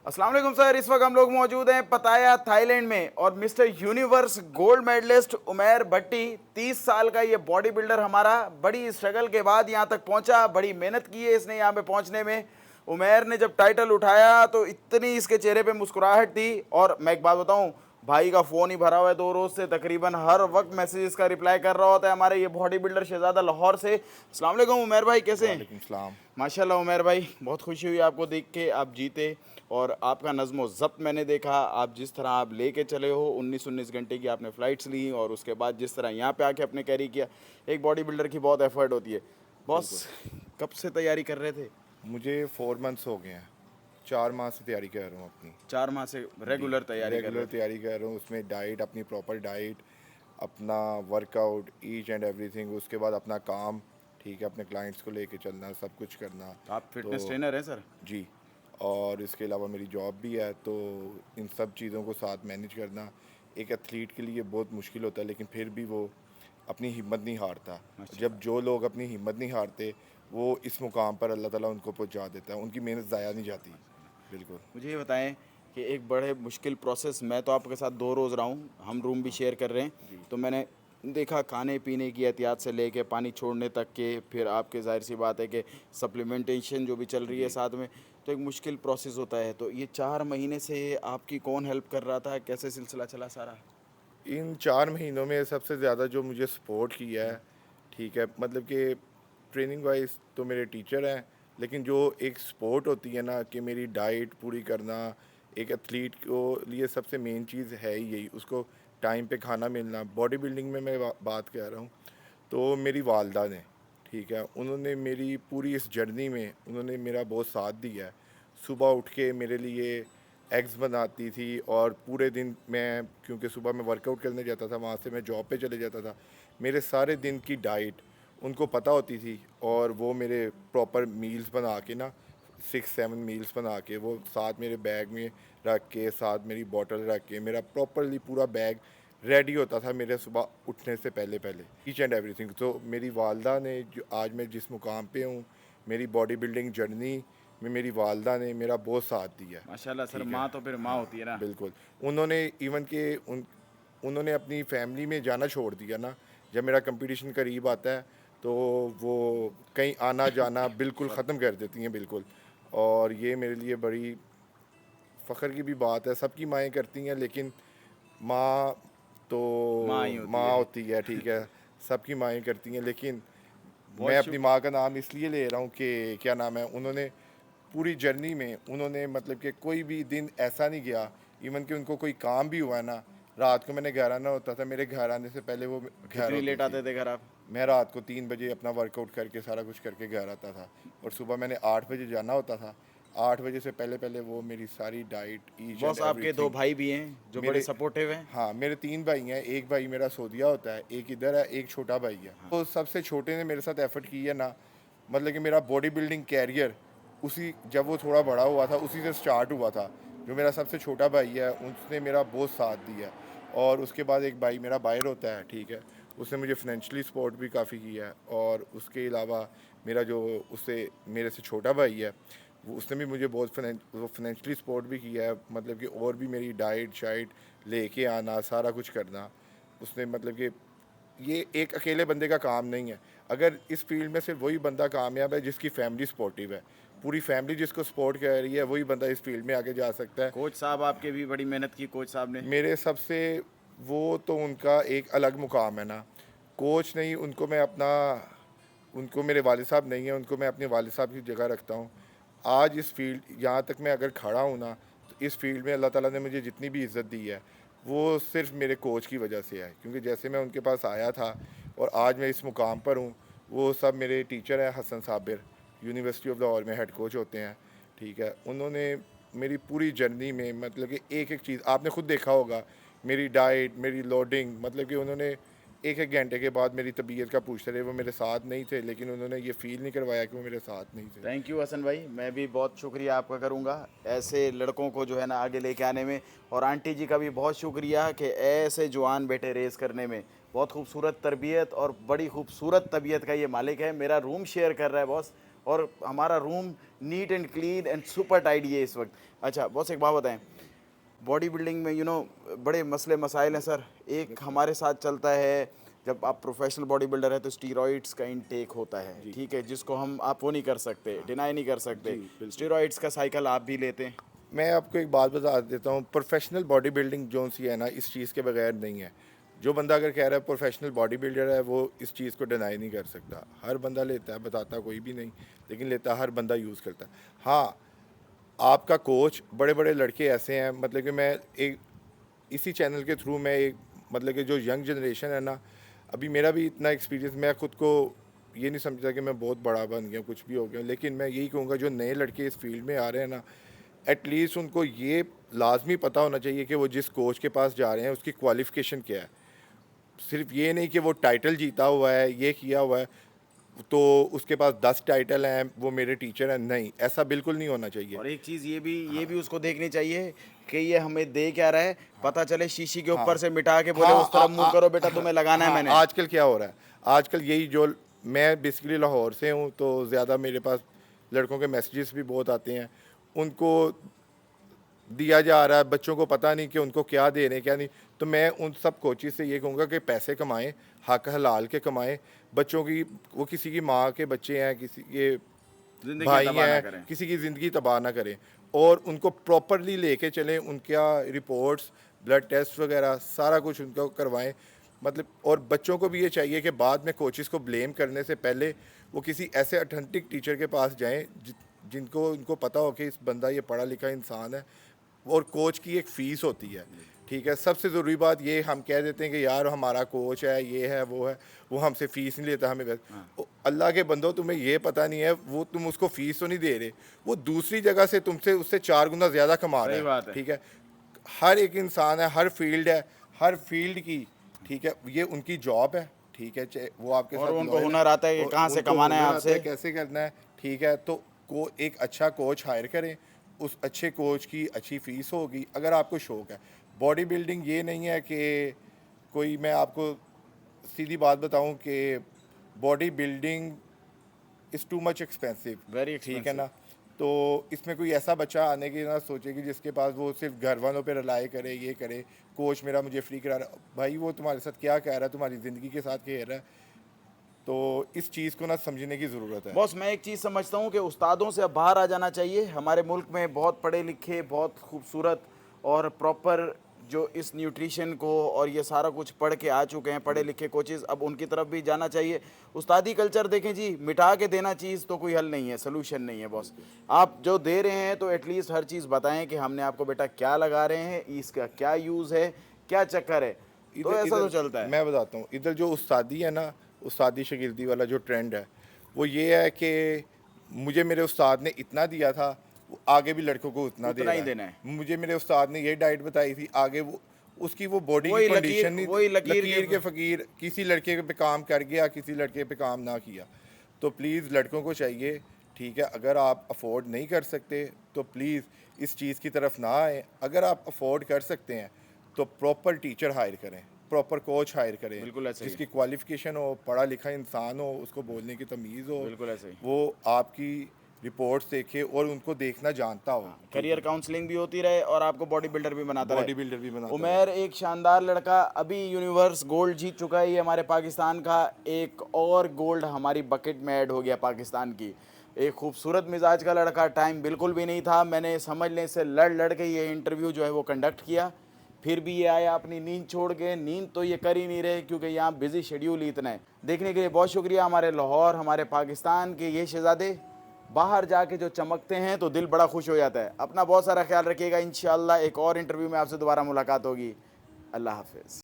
अस्सलाम वालेकुम सर, इस वक्त हम लोग मौजूद हैं पताया थाईलैंड में और mister Universe gold medalist Umair Bhatti 30 साल का ये बॉडी बिल्डर हमारा बड़ी स्ट्रगल के बाद यहाँ तक पहुँचा, बड़ी मेहनत की है इसने यहाँ पे पहुँचने में। उमैर ने जब टाइटल उठाया तो इतनी इसके चेहरे पे मुस्कुराहट थी। और मैं एक बात बताऊँ, भाई का फ़ोन ही भरा हुआ है 2 रोज़ से, तकरीबन हर वक्त मैसेजेस का रिप्लाई कर रहा होता है हमारे ये बॉडी बिल्डर शहजादा लाहौर से। अस्सलाम वालेकुम उमैर भाई, कैसे हैं? वालेकुम सलाम। माशाल्लाह उमैर भाई, बहुत खुशी हुई आपको देख के, आप जीते। और आपका नज़्म व ज़ब्त मैंने देखा, आप जिस तरह आप लेके चले हो, 19 घंटे की आपने फ़्लाइट्स ली और उसके बाद जिस तरह यहाँ पे आके आपने कैरी किया, एक बॉडी बिल्डर की बहुत एफर्ट होती है। बॉस, कब से तैयारी कर रहे थे? मुझे 4 मंथ्स हो गए हैं, 4 माह से तैयारी कर रहा हूँ अपनी। 4 माह से रेगुलर तैयारी कर रहे रेगुलर थे? तैयारी कर रहा हूँ, उसमें डाइट, अपनी प्रॉपर डाइट, अपना वर्कआउट, ईच एंड एवरीथिंग, उसके बाद अपना काम, ठीक है, अपने क्लाइंट्स को लेके चलना, सब कुछ करना। आप फिटनेस ट्रेनर हैं सर? जी। और इसके अलावा मेरी जॉब भी है, तो इन सब चीज़ों को साथ मैनेज करना एक एथलीट के लिए बहुत मुश्किल होता है, लेकिन फिर भी वो अपनी हिम्मत नहीं हारता। जब जो लोग अपनी हिम्मत नहीं हारते, वो इस मुकाम पर अल्लाह ताला उनको पहुंचा देता है, उनकी मेहनत ज़ाया नहीं जाती। बिल्कुल। मुझे ये बताएं कि एक बड़े मुश्किल प्रोसेस, मैं तो आपके साथ 2 रोज़ रहा हूँ, हम रूम भी शेयर कर रहे हैं, तो मैंने देखा खाने पीने की एहतियात से लेके पानी छोड़ने तक के, फिर आपके ज़ाहिर सी बात है कि सप्लीमेंटेशन जो भी चल रही है साथ में, तो एक मुश्किल प्रोसेस होता है। तो ये 4 महीने से आपकी कौन हेल्प कर रहा था, कैसे सिलसिला चला सारा? इन 4 महीनों में सबसे ज़्यादा जो मुझे सपोर्ट किया है, ठीक है, मतलब कि ट्रेनिंग वाइज तो मेरे टीचर हैं, लेकिन जो एक सपोर्ट होती है ना कि मेरी डाइट पूरी करना, एक एथलीट को लिए सबसे मेन चीज़ है ही यही, उसको टाइम पे खाना मिलना। बॉडी बिल्डिंग में मैं बात कर रहा हूँ, तो मेरी वालदा ने, ठीक है, उन्होंने मेरी पूरी इस जर्नी में उन्होंने मेरा बहुत साथ दिया है। सुबह उठ के मेरे लिए एग्स बनाती थी, और पूरे दिन मैं, क्योंकि सुबह मैं वर्कआउट करने जाता था, वहाँ से मैं जॉब पे चले जाता था, मेरे सारे दिन की डाइट उनको पता होती थी, और वो मेरे प्रॉपर मील्स बना के ना, 6-7 मील्स बना के वो साथ मेरे बैग में रख के, साथ मेरी बॉटल रख के, मेरा प्रॉपरली पूरा बैग रेडी होता था मेरे सुबह उठने से पहले पहले, ईच एंड एवरीथिंग। तो मेरी वालदा ने, जो आज मैं जिस मुकाम पे हूँ, मेरी बॉडी बिल्डिंग जर्नी में मेरी वालदा ने मेरा बहुत साथ दिया। माशाल्लाह सर, ठीक है, माँ तो फिर माँ हाँ, होती है ना। बिल्कुल। उन्होंने इवन के उन्होंने अपनी फैमिली में जाना छोड़ दिया ना, जब मेरा कंपटीशन करीब आता है, तो वो कहीं आना जाना बिल्कुल ख़त्म कर देती हैं, बिल्कुल। और ये मेरे लिए बड़ी फ़ख्र की भी बात है। सबकी माएँ करती हैं, लेकिन माँ तो माँ ही होती माँ है। होती है, ठीक है, सबकी माएँ करती हैं, लेकिन बहुत मैं अपनी शुक्र। माँ का नाम इसलिए ले रहा हूँ कि क्या नाम है, उन्होंने पूरी जर्नी में उन्होंने, मतलब कि कोई भी दिन ऐसा नहीं गया, इवन कि उनको कोई काम भी हुआ है ना, रात को मैंने घर आना होता था, मेरे घर आने से पहले वो घर कितनी होती लेट थी। आते थे घर आप? मैं रात को 3 बजे अपना वर्कआउट करके सारा कुछ करके घर आता था, और सुबह मैंने 8 बजे जाना होता था। 8 बजे से पहले पहले वो मेरी सारी डाइट, ईच एंड बॉस, आपके 2 एवरीथिंग। भाई भी हैं जो बड़े मेरे सपोर्टिव हैं? हाँ, मेरे 3 भाई हैं, एक भाई मेरा सऊदीया होता है, एक इधर है, एक छोटा भाई है। तो सबसे छोटे ने मेरे साथ एफर्ट की है ना, मतलब कि मेरा बॉडी बिल्डिंग कैरियर उसी, जब वो थोड़ा बड़ा हुआ था, उसी से स्टार्ट हुआ था। जो मेरा सबसे छोटा भाई है, उसने मेरा बहुत साथ दिया। और उसके बाद एक भाई मेरा बाहर होता है, ठीक है, उसने मुझे फाइनेंशियली सपोर्ट भी काफ़ी किया है। और उसके अलावा मेरा जो उससे मेरे से छोटा भाई है, वो उसने भी मुझे बहुत फाइनेंशियली सपोर्ट भी किया है, मतलब कि और भी मेरी डाइट शाइट लेके आना, सारा कुछ करना उसने, मतलब कि ये एक अकेले बंदे का काम नहीं है। अगर इस फील्ड में सिर्फ वही बंदा कामयाब है जिसकी फैमिली सपोर्टिव है, पूरी फैमिली जिसको सपोर्ट कर रही है, वही बंदा इस फील्ड में आगे जा सकता है। कोच साहब आपके भी बड़ी मेहनत की, कोच साहब ने? मेरे सबसे, वो तो उनका एक अलग मुकाम है ना, कोच नहीं, उनको मैं अपना, उनको मेरे वालिद साहब नहीं है, उनको मैं अपने वालिद साहब की जगह रखता हूँ। आज इस फील्ड, यहाँ तक मैं अगर खड़ा हूँ ना, तो इस फील्ड में अल्लाह ताला ने मुझे जितनी भी इज़्ज़त दी है, वो सिर्फ मेरे कोच की वजह से है। क्योंकि जैसे मैं उनके पास आया था और आज मैं इस मुकाम पर हूँ, वो सब मेरे टीचर हैं। हसन साबिर यूनिवर्सिटी ऑफ लाहौर में हेड कोच होते हैं, ठीक है, उन्होंने मेरी पूरी जर्नी में, मतलब कि एक एक चीज़ आपने खुद देखा होगा, मेरी डाइट, मेरी लोडिंग, मतलब कि उन्होंने एक एक घंटे के बाद मेरी तबीयत का पूछते रहे। वो मेरे साथ नहीं थे, लेकिन उन्होंने ये फ़ील नहीं करवाया कि वो मेरे साथ नहीं थे। थैंक यू हसन भाई, मैं भी बहुत शुक्रिया आपका करूंगा ऐसे लड़कों को जो है ना आगे लेके आने में। और आंटी जी का भी बहुत शुक्रिया कि ऐसे जवान बेटे रेस करने में। बहुत खूबसूरत तरबियत और बड़ी खूबसूरत तबीयत का ये मालिक है, मेरा रूम शेयर कर रहा है बॉस। اور ہمارا room neat and clean and super tidy ہے اس وقت. اچھا بہت ایک بات بتائیں, باڈی بلڈنگ میں بڑے مسئلے مسائل ہیں سر. ایک ہمارے ساتھ چلتا ہے جب آپ پروفیشنل باڈی بلڈر ہے تو اسٹیرائڈس کا انٹیک ہوتا ہے, ٹھیک ہے, جس کو ہم آپ وہ نہیں کر سکتے, ڈینائی نہیں کر سکتے. اسٹیرائڈس کا سائیکل آپ بھی لیتے ہیں. میں آپ کو ایک بات بتا دیتا ہوں, پروفیشنل باڈی بلڈنگ جو سی ہے نا, اس چیز کے بغیر نہیں ہے. جو بندہ اگر کہہ رہا ہے پروفیشنل باڈی بلڈر ہے, وہ اس چیز کو ڈینائی نہیں کر سکتا. ہر بندہ لیتا ہے, بتاتا کوئی بھی نہیں, لیکن لیتا ہر بندہ یوز کرتا ہے. ہاں, آپ کا کوچ, بڑے بڑے لڑکے ایسے ہیں, مطلب کہ میں ایک اسی چینل کے تھرو میں ایک مطلب کہ جو ینگ جنریشن ہے نا, ابھی میرا بھی اتنا ایکسپیرینس, میں خود کو یہ نہیں سمجھتا کہ میں بہت بڑا بن گیا, کچھ بھی ہو گیا, لیکن میں یہی کہوں گا جو نئے لڑکے اس فیلڈ میں آ رہے ہیں نا, ایٹ لیسٹ ان کو یہ لازمی پتہ ہونا چاہیے کہ وہ جس کوچ کے پاس جا رہے ہیں اس کی کوالیفیکیشن کیا ہے. صرف یہ نہیں کہ وہ ٹائٹل جیتا ہوا ہے, یہ کیا ہوا ہے, تو اس کے پاس 10 ٹائٹل ہیں, وہ میرے ٹیچر ہیں. نہیں, ایسا بالکل نہیں ہونا چاہیے. اور ایک چیز یہ بھی اس کو دیکھنی چاہیے کہ یہ ہمیں دے کیا رہا ہے, پتہ چلے شیشی کے اوپر سے مٹا کے بولے اس طرف منہ کرو بیٹا تمہیں لگانا ہے میں نے. آج کل کیا ہو رہا ہے, آج کل یہی جو میں بیسیکلی لاہور سے ہوں, تو زیادہ میرے پاس لڑکوں کے میسیجز بھی بہت آتے ہیں. ان کو دیا جا رہا ہے, بچوں کو پتہ نہیں کہ ان کو کیا دے رہے ہیں کیا نہیں. تو میں ان سب کوچز سے یہ کہوں گا کہ پیسے کمائیں, حق حلال کے کمائیں. بچوں کی, وہ کسی کی ماں کے بچے ہیں, کسی کے بھائی ہیں, کسی کی زندگی تباہ نہ کریں, اور ان کو پراپرلی لے کے چلیں. ان کا رپورٹس, بلڈ ٹیسٹ وغیرہ سارا کچھ ان کو کروائیں. مطلب, اور بچوں کو بھی یہ چاہیے کہ بعد میں کوچز کو بلیم کرنے سے پہلے وہ کسی ایسے اتھینٹک ٹیچر کے پاس جائیں جن کو ان کو پتہ ہو کہ اس بندہ یہ پڑھا لکھا انسان ہے. اور کوچ کی ایک فیس ہوتی ہے, ٹھیک ہے. سب سے ضروری بات یہ, ہم کہہ دیتے ہیں کہ یار ہمارا کوچ ہے, یہ ہے, وہ ہم سے فیس نہیں لیتا, ہمیں اللہ کے بندو تمہیں یہ پتہ نہیں ہے, وہ تم اس کو فیس تو نہیں دے رہے, وہ دوسری جگہ سے تم سے اس سے 4 گنا زیادہ کما رہا ہے, ٹھیک ہے. ہر ایک انسان ہے, ہر فیلڈ ہے, ہر فیلڈ کی, ٹھیک ہے, یہ ان کی جاب ہے, ٹھیک ہے. وہ آپ کے ساتھ ان کو ہنر آتا ہے کہ کہاں سے کمانا ہے, آپ سے کیسے کرنا ہے, ٹھیک ہے. تو ایک اچھا کوچ ہائر کریں, اس اچھے کوچ کی اچھی فیس ہوگی. اگر آپ کو شوق ہے, باڈی بلڈنگ یہ نہیں ہے کہ کوئی, میں آپ کو سیدھی بات بتاؤں کہ body building is too much expensive, ٹھیک ہے نا. تو اس میں کوئی ایسا بچہ آنے کی نہ سوچے کہ جس کے پاس وہ صرف گھر والوں پہ رلائی کرے, یہ کرے, کوچ میرا مجھے فری کرا رہا. بھائی وہ تمہارے ساتھ کیا کہہ رہا ہے, تمہاری زندگی کے ساتھ کہہ رہا ہے. تو اس چیز کو نہ سمجھنے کی ضرورت ہے. بس میں ایک چیز سمجھتا ہوں کہ استادوں سے اب باہر آ جانا چاہیے. ہمارے ملک میں بہت پڑھے لکھے, بہت خوبصورت اور پراپر جو اس نیوٹریشن کو اور یہ سارا کچھ پڑھ کے آ چکے ہیں, پڑھے لکھے کوچز, اب ان کی طرف بھی جانا چاہیے. استادی کلچر دیکھیں جی, مٹا کے دینا چیز تو کوئی حل نہیں ہے, سلوشن نہیں ہے. بس آپ جو دے رہے ہیں تو ایٹ لیسٹ ہر چیز بتائیں کہ ہم نے آپ کو بیٹا کیا لگا رہے ہیں, اس کا کیا یوز ہے, کیا چکر ہے. تو ایسا تو چلتا ہے. میں بتاتا ہوں, ادھر جو استادی ہے نا, استادی شاگردی والا جو ٹرینڈ ہے, وہ یہ ہے کہ مجھے میرے استاد نے اتنا دیا تھا, آگے بھی لڑکوں کو اتنا دینا ہے. مجھے میرے استاد نے یہ ڈائٹ بتائی تھی, آگے وہ اس کی وہ باڈی کی کنڈیشن نہیں, لکیر کے فقیر, کسی لڑکے پہ کام کر گیا, کسی لڑکے پہ کام نہ کیا. تو پلیز لڑکوں کو چاہیے, ٹھیک ہے, اگر آپ افورڈ نہیں کر سکتے تو پلیز اس چیز کی طرف نہ آئیں. اگر آپ افورڈ کر سکتے ہیں تو پراپر ٹیچر ہائر کریں, پراپر کوچ ہائر کریں, جس کی کوالیفیکیشن ہو, پڑھا لکھا انسان ہو, اس کو بولنے کی تمیز ہو, وہ آپ کی رپورٹس دیکھے اور ان کو دیکھنا جانتا ہو. کیریئر کاؤنسلنگ بھی ہوتی رہے اور آپ کو باڈی بلڈر بھی بناتا رہے. باڈی بلڈر بھی بناتا. عمیر ایک شاندار لڑکا, ابھی یونیورس گولڈ جیت چکا ہے, یہ ہمارے پاکستان کا. ایک اور گولڈ ہماری بکٹ میں ایڈ ہو گیا پاکستان کی. ایک خوبصورت مزاج کا لڑکا, ٹائم بالکل بھی نہیں تھا, میں نے سمجھ لیں سے لڑ کے یہ انٹرویو جو ہے وہ کنڈکٹ کیا. پھر بھی یہ آیا اپنی نیند چھوڑ کے. نیند تو یہ کر ہی نہیں رہے کیونکہ یہاں بزی شیڈیول اتنا ہے. دیکھنے کے لیے بہت شکریہ. ہمارے لاہور, ہمارے پاکستان کے یہ شہزادے باہر جا کے جو چمکتے ہیں تو دل بڑا خوش ہو جاتا ہے. اپنا بہت سارا خیال رکھیے گا. انشاءاللہ ایک اور انٹرویو میں آپ سے دوبارہ ملاقات ہوگی. اللہ حافظ.